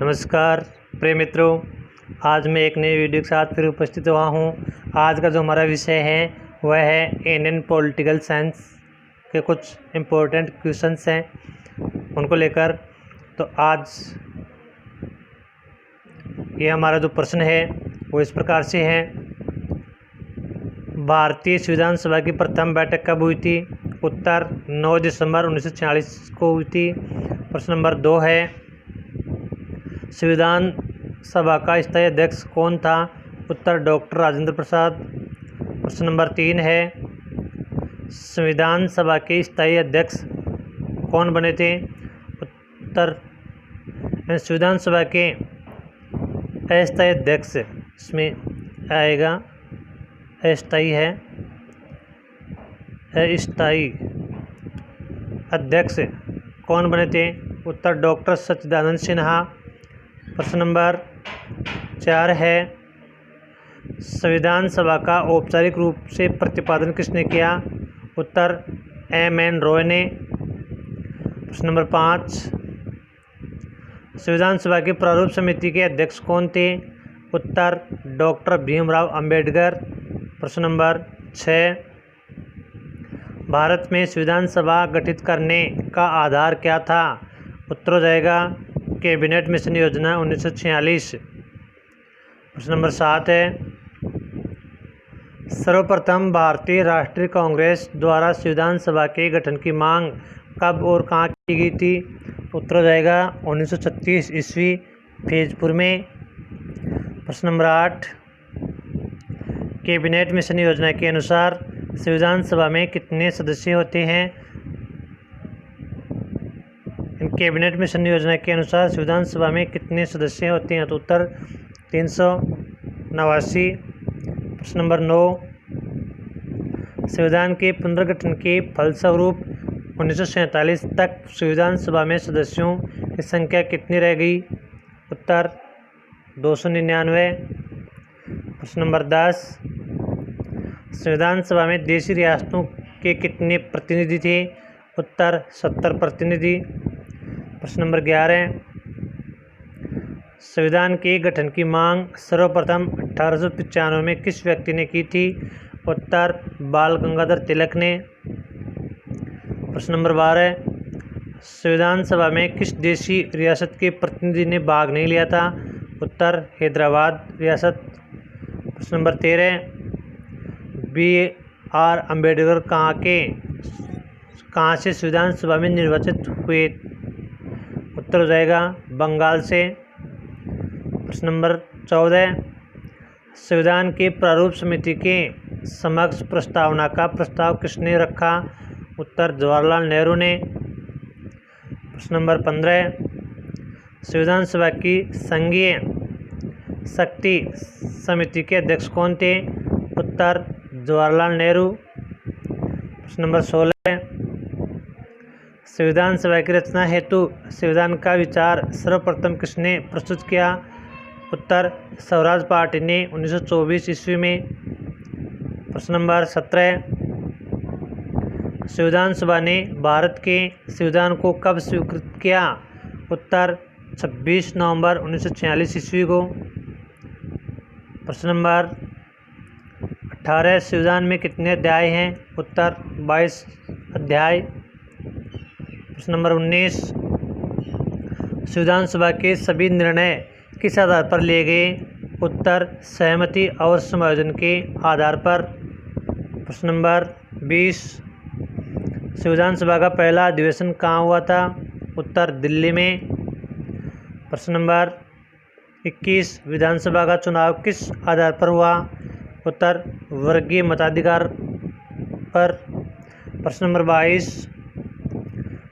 नमस्कार प्रिय मित्रों, आज मैं एक नई वीडियो के साथ फिर उपस्थित हुआ हूँ। आज का जो हमारा विषय है वह है इंडियन पॉलिटिकल साइंस के कुछ इम्पोर्टेंट क्वेश्चंस हैं, उनको लेकर। तो आज ये हमारा जो प्रश्न है वो इस प्रकार से है। भारतीय संविधान सभा की प्रथम बैठक कब हुई थी? उत्तर 9 दिसंबर 1946 को हुई थी। प्रश्न नंबर 2 है, संविधान सभा का स्थायी अध्यक्ष कौन था? उत्तर डॉक्टर राजेंद्र प्रसाद। प्रश्न नंबर 3 है, संविधान सभा के स्थायी अध्यक्ष कौन बने थे? उत्तर संविधान सभा के अस्थायी अध्यक्ष, इसमें आएगा अस्थायी है, अस्थायी अध्यक्ष कौन बने थे? उत्तर डॉक्टर सच्चिदानंद सिन्हा। प्रश्न नंबर 4 है, संविधान सभा का औपचारिक रूप से प्रतिपादन किसने किया? उत्तर M.N. रॉय ने। प्रश्न नंबर 5, संविधान सभा की प्रारूप समिति के अध्यक्ष कौन थे? उत्तर डॉक्टर भीमराव अंबेडकर। प्रश्न नंबर 6, भारत में संविधान सभा गठित करने का आधार क्या था? उत्तर हो जाएगा कैबिनेट मिशन योजना 1946। प्रश्न नंबर 7 है, सर्वप्रथम भारतीय राष्ट्रीय कांग्रेस द्वारा संविधान सभा के गठन की मांग कब और कहाँ की गई थी? उत्तर हो जाएगा 1936 ईस्वी फैजपुर में। प्रश्न नंबर 8, कैबिनेट मिशन योजना के अनुसार संविधान सभा में कितने सदस्य होते हैं? कैबिनेट मिशन योजना के अनुसार संविधान सभा में कितने सदस्य होते हैं? तो उत्तर 389। प्रश्न नंबर 9, संविधान के पुनर्गठन के फलस्वरूप 1947 तक संविधान सभा में सदस्यों की संख्या कितनी रह गई? उत्तर 299। प्रश्न नंबर 10, संविधान सभा में देशी रियासतों के कितने प्रतिनिधि थे? उत्तर 70 प्रतिनिधि। प्रश्न नंबर 11, संविधान के गठन की मांग सर्वप्रथम 1895 में किस व्यक्ति ने की थी? उत्तर बाल गंगाधर तिलक ने। प्रश्न नंबर 12, संविधान सभा में किस देशी रियासत के प्रतिनिधि ने भाग नहीं लिया था? उत्तर हैदराबाद रियासत। प्रश्न नंबर 13, B.R. अम्बेडकर कहाँ से संविधान सभा में निर्वाचित हुए? उत्तर हो जाएगा बंगाल से। प्रश्न नंबर 14, संविधान के प्रारूप समिति के समक्ष प्रस्तावना का प्रस्ताव किसने रखा? उत्तर जवाहरलाल नेहरू ने। प्रश्न नंबर 15, संविधान सभा की संघीय शक्ति समिति के अध्यक्ष कौन थे? उत्तर जवाहरलाल नेहरू। प्रश्न नंबर 16, संविधान सभा की रचना हेतु संविधान का विचार सर्वप्रथम किसने प्रस्तुत किया? उत्तर स्वराज पार्टी ने 1924 ईस्वी में। प्रश्न नंबर 17, संविधान सभा ने भारत के संविधान को कब स्वीकृत किया? उत्तर 26 नवंबर 1946 ईस्वी को। प्रश्न नंबर 18, संविधान में कितने अध्याय हैं? उत्तर 22 अध्याय। प्रश्न नंबर 19, संविधान सभा के सभी निर्णय किस आधार पर लिए गए? उत्तर सहमति और समायोजन के आधार पर। प्रश्न नंबर 20, संविधान सभा का पहला अधिवेशन कहाँ हुआ था? उत्तर दिल्ली में। प्रश्न नंबर 21, विधानसभा का चुनाव किस आधार पर हुआ? उत्तर वर्गीय मताधिकार पर। प्रश्न नंबर 22,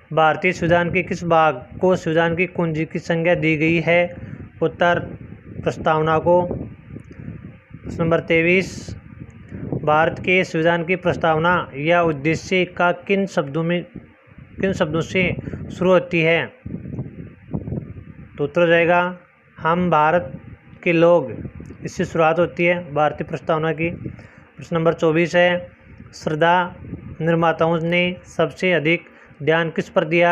भारतीय संविधान के किस भाग को संविधान की कुंजी की संज्ञा दी गई है? उत्तर प्रस्तावना को। प्रश्न नंबर 23, भारत के संविधान की प्रस्तावना या उद्देश्य का किन शब्दों से शुरू होती है? तो उत्तर हो जाएगा हम भारत के लोग, इससे शुरुआत होती है भारतीय प्रस्तावना की। प्रश्न नंबर 24 है, श्रद्धा निर्माताओं ने सबसे अधिक ध्यान किस पर दिया?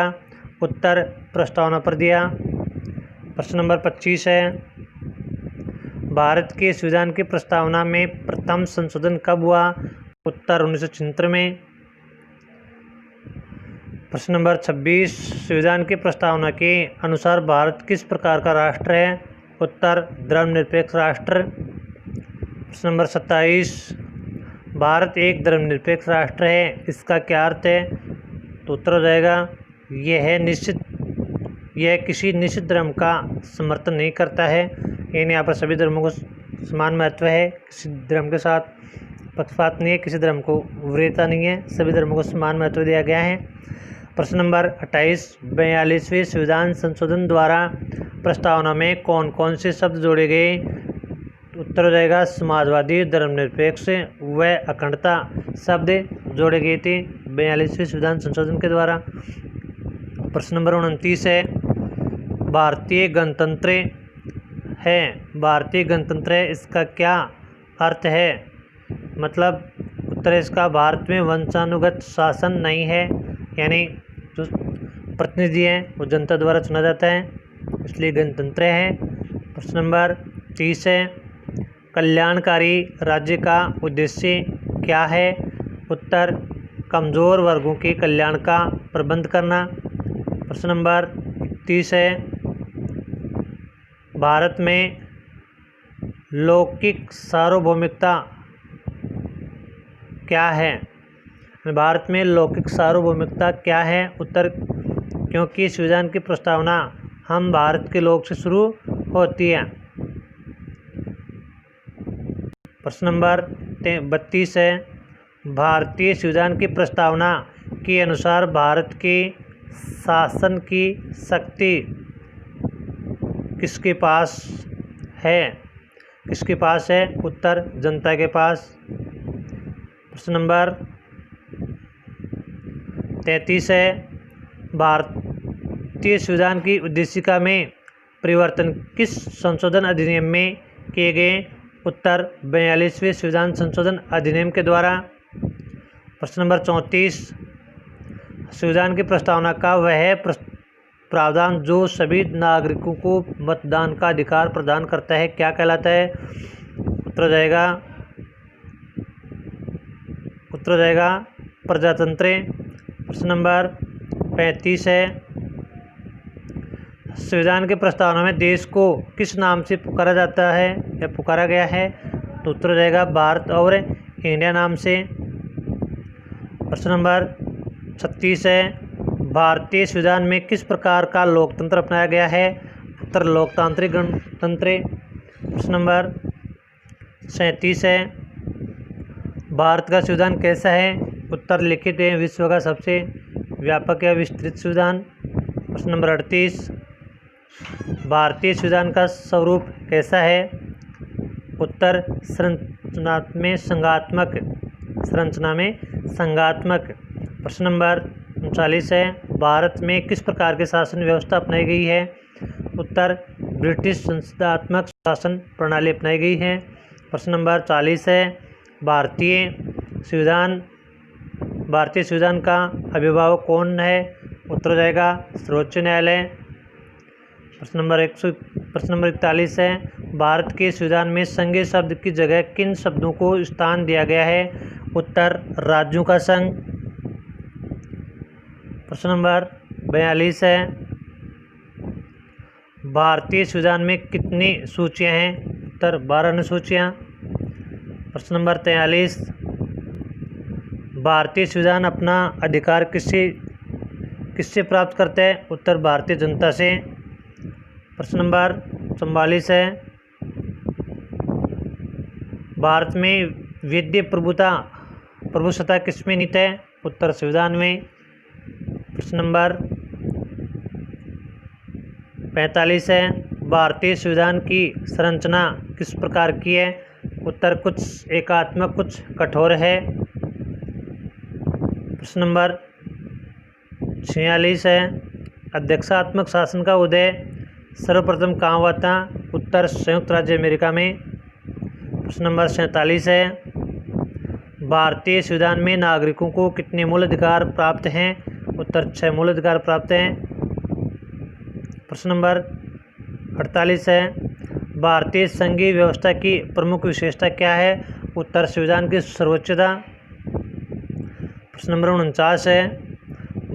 उत्तर प्रस्तावना पर दिया। प्रश्न नंबर 25 है, भारत के संविधान की प्रस्तावना में प्रथम संशोधन कब हुआ? उत्तर 1976 में। प्रश्न नंबर 26, संविधान की प्रस्तावना के अनुसार भारत किस प्रकार का राष्ट्र है? उत्तर धर्मनिरपेक्ष राष्ट्र। प्रश्न नंबर 27, भारत एक धर्मनिरपेक्ष राष्ट्र है, इसका क्या अर्थ है? तो उत्तर हो जाएगा यह किसी निश्चित धर्म का समर्थन नहीं करता है। यानी यहाँ पर सभी धर्मों को समान महत्व है, किसी धर्म के साथ पक्षपात नहीं है, किसी धर्म को वरीयता नहीं है, सभी धर्मों को समान महत्व दिया गया है। प्रश्न नंबर 28, 42वें संविधान संशोधन द्वारा प्रस्तावना में कौन कौन से शब्द जोड़े गए? उत्तर हो जाएगा समाजवादी, धर्मनिरपेक्ष व अखंडता शब्द जोड़े गए थे 42वें संविधान संशोधन के द्वारा। प्रश्न नंबर 29 है, भारतीय गणतंत्र है, भारतीय गणतंत्र है, इसका क्या अर्थ है? मतलब उत्तर इसका भारत में वंशानुगत शासन नहीं है, यानी जो प्रतिनिधि हैं वो जनता द्वारा चुना जाता है, इसलिए गणतंत्र है। प्रश्न नंबर 30 है, कल्याणकारी राज्य का उद्देश्य क्या है? उत्तर कमज़ोर वर्गों के कल्याण का प्रबंध करना। प्रश्न नंबर 31 है, भारत में लौकिक सार्वभौमिकता क्या है? भारत में लौकिक सार्वभौमिकता क्या है? उत्तर क्योंकि संविधान की प्रस्तावना हम भारत के लोग से शुरू होती है। प्रश्न नंबर 32 है, भारतीय संविधान की प्रस्तावना के अनुसार भारत के शासन की शक्ति किसके पास है? किसके पास है? उत्तर जनता के पास। प्रश्न नंबर 33 है, भारतीय संविधान की उद्देशिका में परिवर्तन किस संशोधन अधिनियम में किए गए? उत्तर 42वें संविधान संशोधन अधिनियम के द्वारा। प्रश्न नंबर 34, संविधान की प्रस्तावना का वह प्रावधान जो सभी नागरिकों को मतदान का अधिकार प्रदान करता है क्या कहलाता है? उत्तर हो जाएगा प्रजातंत्र। प्रश्न नंबर 35 है, संविधान की प्रस्तावना में देश को किस नाम से पुकारा जाता है या पुकारा गया है? तो उत्तर हो जाएगा भारत और इंडिया नाम से। प्रश्न नंबर 36 है, भारतीय संविधान में किस प्रकार का लोकतंत्र अपनाया गया है? उत्तर लोकतांत्रिक गणतंत्र। प्रश्न नंबर 37 है, भारत का संविधान कैसा है? उत्तर लिखित है विश्व का सबसे व्यापक या विस्तृत संविधान। प्रश्न नंबर 38, भारतीय संविधान का स्वरूप कैसा है? उत्तर संरचना में संघात्मक। प्रश्न नंबर 39 है, भारत में किस प्रकार की शासन व्यवस्था अपनाई गई है? उत्तर ब्रिटिश संसदात्मक शासन प्रणाली अपनाई गई है। प्रश्न नंबर 40 है, भारतीय संविधान का अभिभावक कौन है? उत्तर हो जाएगा सर्वोच्च न्यायालय। प्रश्न नंबर 41 है, भारत के संविधान में संघ शब्द की जगह किन शब्दों को स्थान दिया गया है? उत्तर राज्यों का संघ। प्रश्न नंबर 42 है, भारतीय संविधान में कितनी सूचियां हैं? उत्तर 12 अनुसूचियां। प्रश्न नंबर 43, भारतीय संविधान अपना अधिकार किससे प्राप्त करता है? उत्तर भारतीय जनता से। प्रश्न नंबर 44 है, भारत में विधि प्रभुसत्ता किसमें निहित है? उत्तर संविधान में। प्रश्न नंबर 45 है, भारतीय संविधान की संरचना किस प्रकार की है? उत्तर कुछ एकात्मक कुछ कठोर है। प्रश्न नंबर 46 है, अध्यक्षात्मक शासन का उदय सर्वप्रथम कहाँ हुआ था? उत्तर संयुक्त राज्य अमेरिका में। प्रश्न नंबर 47 है, भारतीय संविधान में नागरिकों को कितने मूल अधिकार प्राप्त हैं? उत्तर 6 मूल अधिकार प्राप्त हैं। प्रश्न नंबर 48 है, भारतीय संघीय व्यवस्था की प्रमुख विशेषता क्या है? उत्तर संविधान की सर्वोच्चता। प्रश्न नंबर 49 है,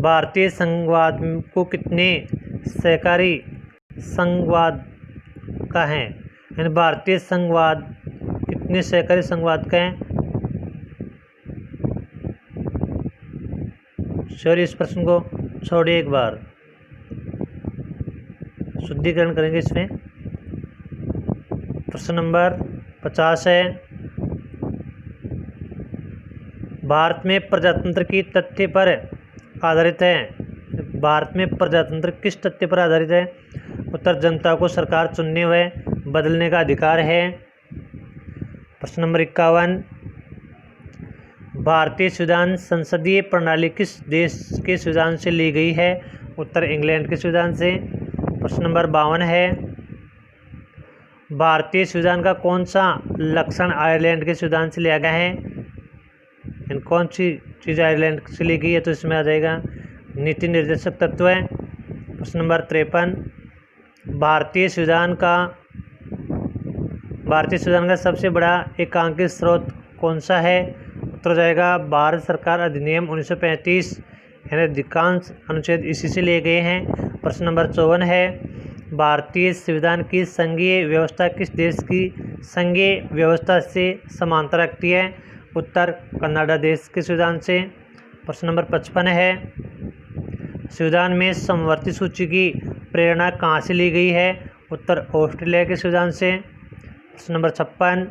भारतीय संघवाद को कितने सहकारी संघवाद का है? यानी भारतीय संघवाद कितने सहकारी संघवाद का है? सॉरी, इस प्रश्न को छोड़िए, एक बार शुद्धिकरण करेंगे इसमें। प्रश्न नंबर 50 है, भारत में प्रजातंत्र की तथ्य पर आधारित है। भारत में प्रजातंत्र किस तथ्य पर आधारित है? उत्तर जनता को सरकार चुनने व बदलने का अधिकार है। प्रश्न नंबर 51, भारतीय संविधान संसदीय प्रणाली किस देश के संविधान से ली गई है? उत्तर इंग्लैंड के संविधान से। प्रश्न नंबर 52 है, भारतीय संविधान का कौन सा लक्षण आयरलैंड के संविधान से लिया गया है? कौन सी चीज़ आयरलैंड से ली गई है? तो इसमें आ जाएगा नीति निर्देशक तत्व है। प्रश्न नंबर 53, भारतीय संविधान का सबसे बड़ा एकांकित स्रोत कौन सा है? उत्तर जाएगा भारत सरकार अधिनियम 1935, यानी अधिकांश अनुच्छेद इसी से लिए गए हैं। प्रश्न नंबर 54 है, भारतीय संविधान की संघीय व्यवस्था किस देश की संघीय व्यवस्था से समानता रखती है? उत्तर कनाडा देश के संविधान से। प्रश्न नंबर 55 है, संविधान में समवर्ती सूची की प्रेरणा कहाँ से ली गई है? उत्तर ऑस्ट्रेलिया के संविधान से। प्रश्न नंबर 56,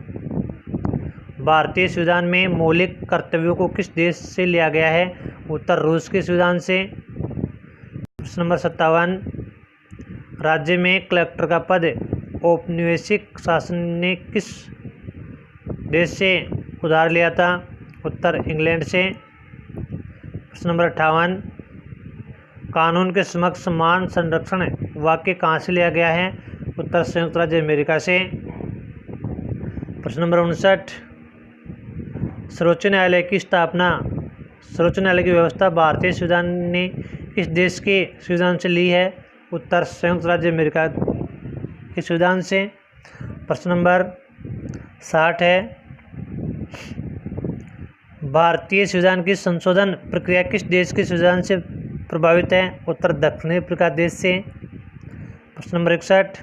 भारतीय संविधान में मौलिक कर्तव्यों को किस देश से लिया गया है? उत्तर रूस के संविधान से। प्रश्न नंबर 57, राज्य में कलेक्टर का पद औपनिवेशिक शासन ने किस देश से उधार लिया था? उत्तर इंग्लैंड से। प्रश्न नंबर 58, कानून के समक्ष समान संरक्षण वाक्य कहाँ से लिया गया है? उत्तर संयुक्त राज्य अमेरिका से। प्रश्न नंबर 59, सर्वोच्च न्यायालय की व्यवस्था भारतीय संविधान ने किस देश के संविधान से ली है? उत्तर संयुक्त राज्य अमेरिका के संविधान से। प्रश्न नंबर 60 है, भारतीय संविधान की संशोधन प्रक्रिया किस देश के संविधान से प्रभावित है? उत्तर दक्षिण अफ्रीका देश से। प्रश्न नंबर 61,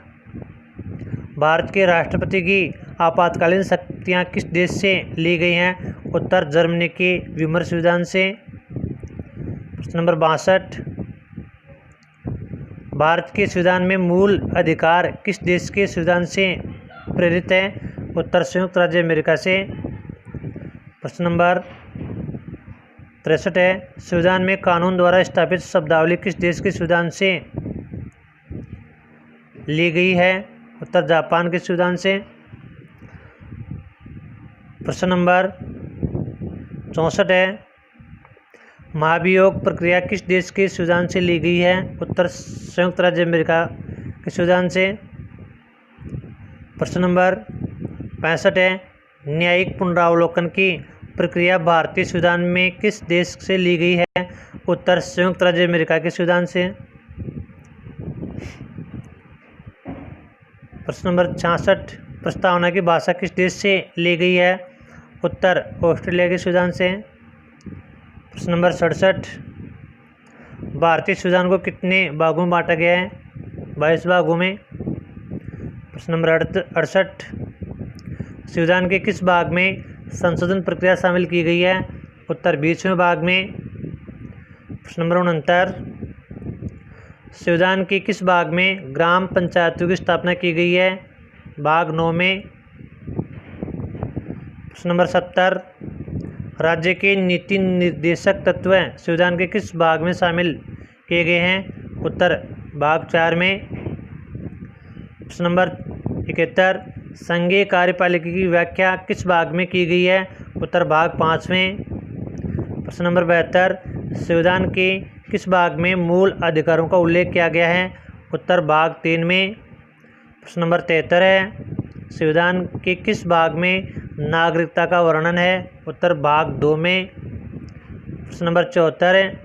भारत के राष्ट्रपति की आपातकालीन शक्तियाँ किस देश से ली गई हैं? उत्तर जर्मनी के वीमर संविधान से। प्रश्न नंबर 62, भारत के संविधान में मूल अधिकार किस देश के संविधान से प्रेरित है? उत्तर संयुक्त राज्य अमेरिका से। प्रश्न नंबर 63 है, संविधान में कानून द्वारा स्थापित शब्दावली किस देश के संविधान से ली गई है? उत्तर जापान के संविधान से। प्रश्न नंबर 64 है, महाभियोग प्रक्रिया किस देश के संविधान से ली गई है? उत्तर संयुक्त राज्य अमेरिका के संविधान से। प्रश्न नंबर 65 है, न्यायिक पुनरावलोकन की प्रक्रिया भारतीय संविधान में किस देश से ली गई है? उत्तर संयुक्त राज्य अमेरिका के संविधान से। प्रश्न नंबर 66, प्रस्तावना की भाषा किस देश से ली गई है? उत्तर ऑस्ट्रेलिया के संविधान से। प्रश्न नंबर 67, भारतीय संविधान को कितने भागों में बांटा गया है? 22 भागों में। प्रश्न नंबर 68, संविधान के किस भाग में संशोधन प्रक्रिया शामिल की गई है? उत्तर 20वें भाग में। प्रश्न नंबर 69, संविधान के किस भाग में ग्राम पंचायतों की स्थापना की गई है? भाग 9 में। प्रश्न नंबर 70, राज्य के नीति निर्देशक तत्व संविधान के किस भाग में शामिल किए गए हैं? उत्तर भाग 4 में। प्रश्न नंबर 71, संघीय कार्यपालिका की व्याख्या किस भाग में की गई है? उत्तर भाग 5 में। प्रश्न नंबर 72, संविधान के किस भाग में मूल अधिकारों का उल्लेख किया गया है? उत्तर भाग 3 में। प्रश्न नंबर 73 है, संविधान के किस भाग में नागरिकता का वर्णन है? उत्तर भाग 2 में। प्रश्न नंबर 74 है,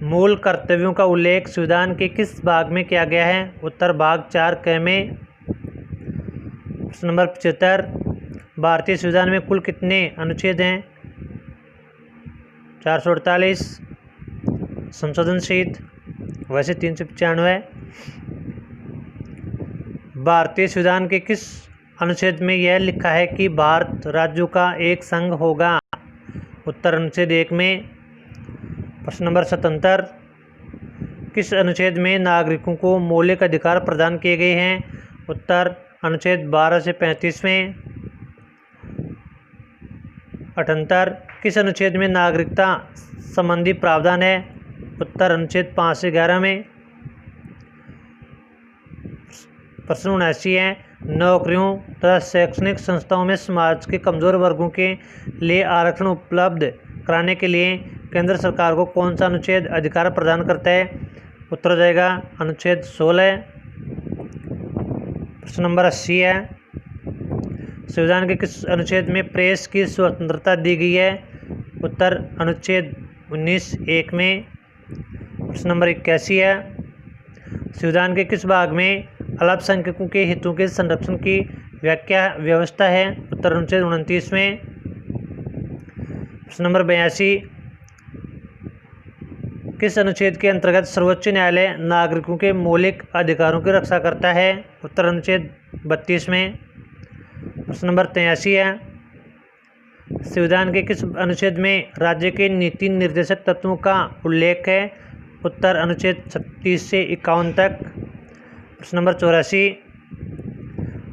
मूल कर्तव्यों का उल्लेख संविधान के किस भाग में किया गया है? उत्तर भाग 4 क में। प्रश्न नंबर 75, भारतीय संविधान में कुल कितने अनुच्छेद हैं? 448। संशोधन सहित वैसे 395। भारतीय संविधान के किस अनुच्छेद में यह लिखा है कि भारत राज्यों का एक संघ होगा? उत्तर अनुच्छेद 1 में। प्रश्न नंबर 77, किस अनुच्छेद में नागरिकों को मौलिक अधिकार प्रदान किए गए हैं? उत्तर अनुच्छेद 12 से 35 में। 78, किस अनुच्छेद में नागरिकता संबंधी प्रावधान है? उत्तर अनुच्छेद 5 से 11 में। प्रश्न 79 है, नौकरियों तथा शैक्षणिक संस्थाओं में समाज के कमजोर वर्गों के लिए आरक्षण उपलब्ध कराने के लिए केंद्र सरकार को कौन सा अनुच्छेद अधिकार प्रदान करता है? उत्तर हो जाएगा अनुच्छेद 16। प्रश्न नंबर 80 है, संविधान के किस अनुच्छेद में प्रेस की स्वतंत्रता दी गई है? उत्तर अनुच्छेद 19(1) में। प्रश्न नंबर 81 है, संविधान के किस भाग में अल्पसंख्यकों के हितों के संरक्षण की व्याख्या व्यवस्था है? उत्तर अनुच्छेद 29 में। प्रश्न नंबर 82, किस अनुच्छेद के अंतर्गत सर्वोच्च न्यायालय नागरिकों के मौलिक अधिकारों की रक्षा करता है? उत्तर अनुच्छेद 32 में। प्रश्न नंबर 83 है, संविधान के किस अनुच्छेद में राज्य के नीति निर्देशक तत्वों का उल्लेख है? उत्तर अनुच्छेद 36 से 51 तक। प्रश्न नंबर 84,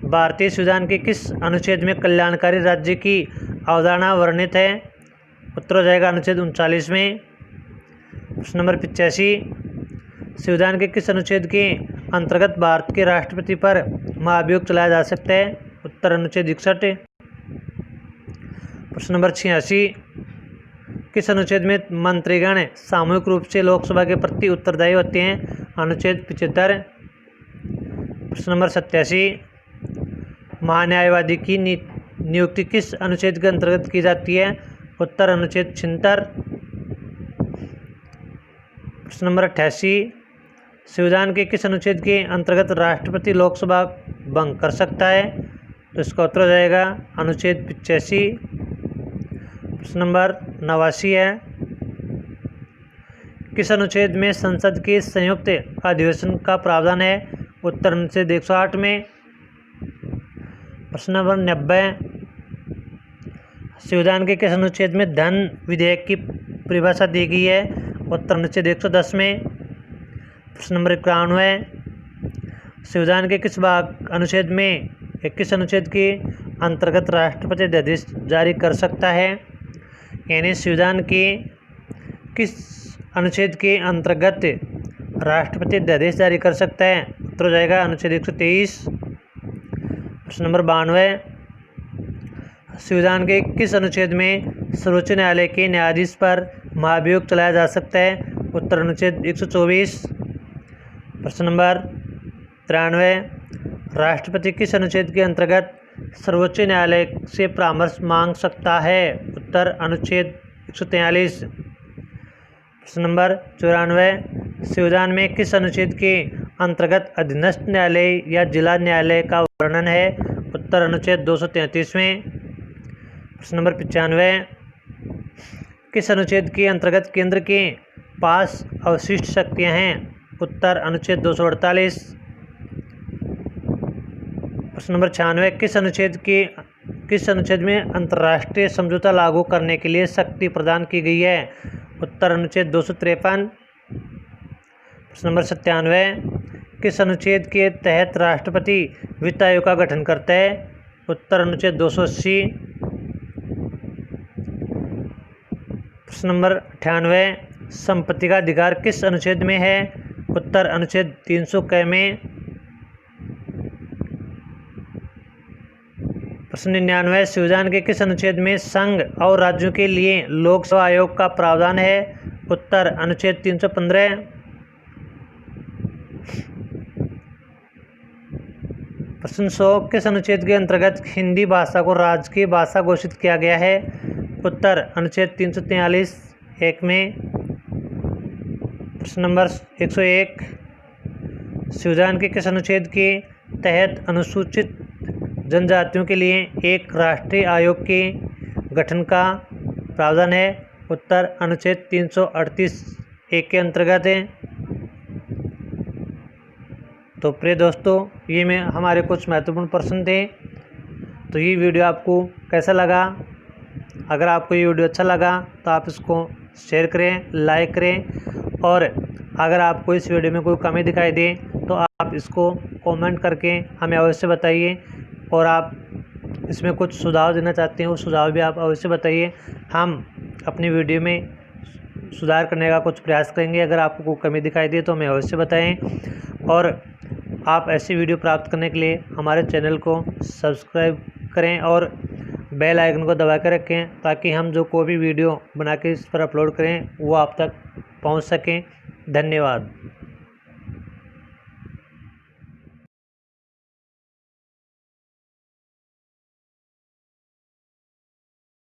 भारतीय संविधान के किस अनुच्छेद में कल्याणकारी राज्य की अवधारणा वर्णित है? उत्तर हो जाएगा अनुच्छेद 39 में। प्रश्न नंबर 85, संविधान के किस अनुच्छेद के अंतर्गत भारत के राष्ट्रपति पर महाभियोग चलाया जा सकता है? उत्तर अनुच्छेद 61। प्रश्न नंबर 86, किस अनुच्छेद में मंत्रीगण सामूहिक रूप से लोकसभा के प्रति उत्तरदायी होते हैं? अनुच्छेद 75। प्रश्न नंबर 87, महान्यायवादी की नियुक्ति किस अनुच्छेद के अंतर्गत की जाती है? उत्तर अनुच्छेद 76। प्रश्न नंबर 88, संविधान के किस अनुच्छेद के अंतर्गत राष्ट्रपति लोकसभा भंग कर सकता है? तो इसका उत्तर हो जाएगा अनुच्छेद 85। प्रश्न नंबर 89 है, किस अनुच्छेद में संसद के संयुक्त अधिवेशन का प्रावधान है? उत्तर अनुच्छेद 108 में। प्रश्न नंबर 90, संविधान के किस अनुच्छेद में धन विधेयक की परिभाषा दी गई है? उत्तर अनुच्छेद 110 में। प्रश्न नंबर 91, संविधान के किस भाग अनुच्छेद में 21 अनुच्छेद के अंतर्गत राष्ट्रपति अध्यादेश जारी कर सकता है? यानी संविधान के किस अनुच्छेद के अंतर्गत राष्ट्रपति अध्यादेश जारी कर सकता है? उत्तर हो जाएगा अनुच्छेद 123। प्रश्न नंबर 92, संविधान के किस अनुच्छेद में सर्वोच्च न्यायालय के न्यायाधीश पर महाभियोग चलाया जा सकता है? उत्तर अनुच्छेद 124। प्रश्न नंबर 93, राष्ट्रपति किस अनुच्छेद के अंतर्गत सर्वोच्च न्यायालय से परामर्श मांग सकता है? उत्तर अनुच्छेद 143। प्रश्न नंबर 94, संविधान में किस अनुच्छेद के अंतर्गत अधीनस्थ न्यायालय या जिला न्यायालय का वर्णन है? उत्तर अनुच्छेद 233 में। प्रश्न नंबर 95, किस अनुच्छेद के अंतर्गत केंद्र के पास अवशिष्ट शक्तियां हैं? उत्तर अनुच्छेद 248। प्रश्न नंबर 96, किस अनुच्छेद में अंतर्राष्ट्रीय समझौता लागू करने के लिए शक्ति प्रदान की गई है? उत्तर अनुच्छेद 253। प्रश्न नंबर 97, किस अनुच्छेद के तहत राष्ट्रपति वित्त आयोग का गठन करता है? उत्तर अनुच्छेद 280। प्रश्न नंबर 98, संपत्ति का अधिकार किस अनुच्छेद में है? उत्तर अनुच्छेद 300 क में। प्रश्न 99, संविधान के किस अनुच्छेद में संघ और राज्यों के लिए लोकसेवा आयोग का प्रावधान है? उत्तर अनुच्छेद 315। प्रश्न 100, किस अनुच्छेद के अंतर्गत हिंदी भाषा को राजकीय भाषा घोषित किया गया है? उत्तर अनुच्छेद 343(1) में। प्रश्न नंबर 101, संविधान के किस अनुच्छेद के तहत अनुसूचित जनजातियों के लिए एक राष्ट्रीय आयोग के गठन का प्रावधान है? उत्तर अनुच्छेद 338(1) के अंतर्गत है। तो प्रिय दोस्तों, ये हमारे कुछ महत्वपूर्ण प्रश्न थे। तो ये वीडियो आपको कैसा लगा? अगर आपको ये वीडियो अच्छा लगा तो आप इसको शेयर करें, लाइक करें, और अगर आपको इस वीडियो में कोई कमी दिखाई दे तो आप इसको कमेंट करके हमें अवश्य बताइए। और आप इसमें कुछ सुझाव देना चाहते हैं, वो सुझाव भी आप अवश्य बताइए। हम अपनी वीडियो में सुधार करने का कुछ प्रयास करेंगे। अगर आपको कोई कमी दिखाई दे तो हमें अवश्य बताएं। और आप ऐसी वीडियो प्राप्त करने के लिए हमारे चैनल को सब्सक्राइब करें और बेल आइकन को दबा कर रखें, ताकि हम जो कोई भी वीडियो बना के इस पर अपलोड करें वो आप तक पहुंच सकें। धन्यवाद।